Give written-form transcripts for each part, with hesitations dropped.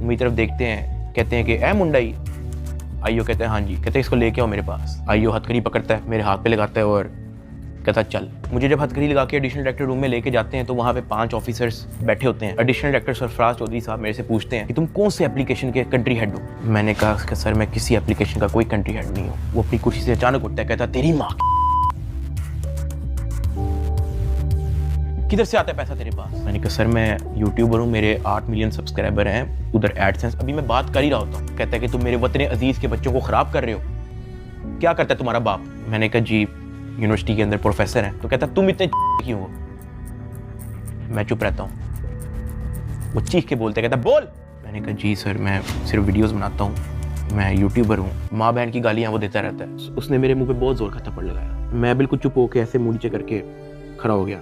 मेरी तरफ देखते हैं, कहते हैं कि ए मुंडाई। आइयो कहते हैं हाँ जी। कहते हैं इसको लेके आओ मेरे पास। आइयो हथकड़ी पकड़ता है, मेरे हाथ पे लगाता है और कहता चल। मुझे जब हथकड़ी लगा के एडिशनल डायरेक्टर रूम में लेके जाते हैं तो वहाँ पे 5 ऑफिसर्स बैठे होते हैं। एडिशनल डायरेक्टर सरफराज चौधरी साहब मेरे से पूछते हैं कि तुम कौन से एप्लीकेशन के कंट्री हेड हो। मैंने कहा कि सर मैं किसी एप्लीकेशन का कोई कंट्री हेड नहीं हूँ। वो अपनी कुर्सी से अचानक उठता है, कहता तेरी माँ किधर से आता है पैसा तेरे पास। मैंने कहा सर मैं यूट्यूबर हूँ, मेरे 8 मिलियन सब्सक्राइबर हैं, उधर एडसेंस अभी मैं बात कर ही रहा होता हूँ। कहता है कि तुम मेरे वतन अजीज के बच्चों को खराब कर रहे हो, क्या करता है तुम्हारा बाप। मैंने कहा जी यूनिवर्सिटी के अंदर प्रोफेसर हैं। तो कहता तुम इतने क्यों हो। मैं चुप रहता हूँ। वो चीख के बोलते, कहता बोल। मैंने कहा जी सर मैं सिर्फ वीडियोस बनाता हूँ, मैं यूट्यूबर हूँ। माँ बहन की गालियाँ वो देता रहता है। उसने मेरे मुंह पे बहुत जोर का थप्पड़ लगाया। मैं बिल्कुल चुप होकर ऐसे मुंह नीचे करके खड़ा हो गया।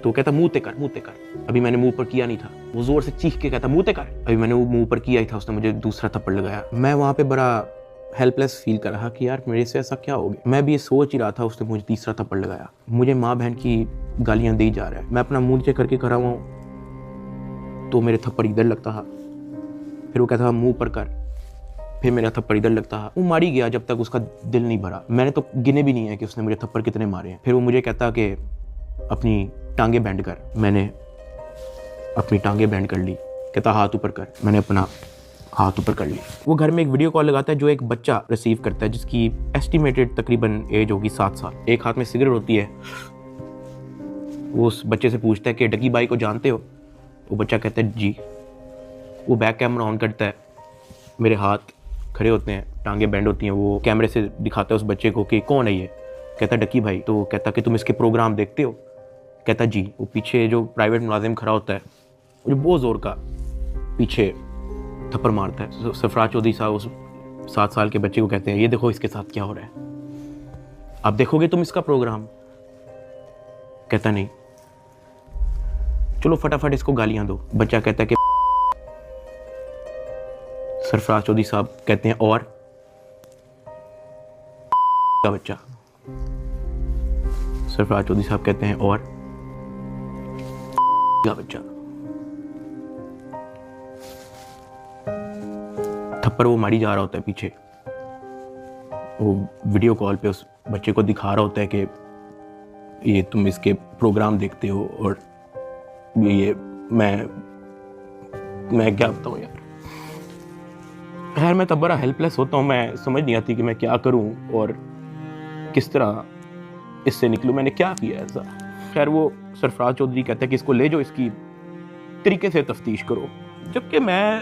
तो कहता मुंह ते कर। अभी मैंने मुंह पर किया नहीं था। वो जोर से चीख के कहता मुंह ते कर। अभी मैंने वो मुंह पर किया ही था, उसने मुझे दूसरा थप्पड़ लगाया। मैं वहाँ पे बड़ा हेल्पलेस फील कर रहा कि यार मेरे से ऐसा क्या हो गया। मैं भी ये सोच ही रहा था, उसने मुझे तीसरा थप्पड़ लगाया। मुझे माँ बहन की गालियाँ दी जा रहा है। मैं अपना मुंह नीचे करके खड़ा हुआ हूँ तो मेरे थप्पड़ इधर लगता था, फिर वो कहता था मुंह पर कर, फिर मेरा थप्पड़ इधर लगता था। वो मार ही गया जब तक उसका दिल नहीं भरा। मैंने तो गिने भी नहीं है कि उसने मुझे थप्पड़ कितने मारे हैं। फिर वो मुझे कहता कि अपनी टांगे बैंड कर। मैंने अपनी टांगे बैंड कर ली। कहता हाथ ऊपर कर। मैंने अपना हाथ ऊपर कर ली। वो घर में एक वीडियो कॉल लगाता है जो एक बच्चा रिसीव करता है जिसकी एस्टिमेटेड तकरीबन एज होगी 7 साल। एक हाथ में सिगरेट होती है। वो उस बच्चे से पूछता है कि डगी बाई को जानते हो। वो बच्चा कहता है जी। वो बैक कैमरा ऑन करता है, मेरे हाथ खड़े होते हैं, टांगे बैंड होती हैं। वो कैमरे से दिखाता है उस बच्चे को कि कौन है ये। कहता डकी भाई। तो कहता कि तुम इसके प्रोग्राम देखते हो। कहता जी। वो पीछे जो प्राइवेट मुलाजिम खड़ा होता है वो बहुत ज़ोर का पीछे थप्पड़ मारता है। सरफराज चौधरी साहब उस 7 साल के बच्चे को कहते हैं ये देखो इसके साथ क्या हो रहा है, आप देखोगे तुम इसका प्रोग्राम। कहता नहीं, चलो फटाफट इसको गालियां दो। बच्चा कहता है कि सरफराज चौधरी साहब कहते हैं और का बच्चा। सरफराज चौधरी साहब कहते हैं और का बच्चा। थप्पड़ वो मारी जा रहा होता है पीछे। वो वीडियो कॉल पे उस बच्चे को दिखा रहा होता है कि ये तुम इसके प्रोग्राम देखते हो और ये मैं क्या बताऊं यार। खैर मैं तब बड़ा हेल्पलेस होता हूँ। मैं समझ नहीं आती कि मैं क्या करूं और किस तरह इससे निकलूं। मैंने क्या किया ऐसा। खैर वो सरफराज चौधरी कहता है कि इसको ले जाओ, इसकी तरीके से तफ्तीश करो। जबकि मैं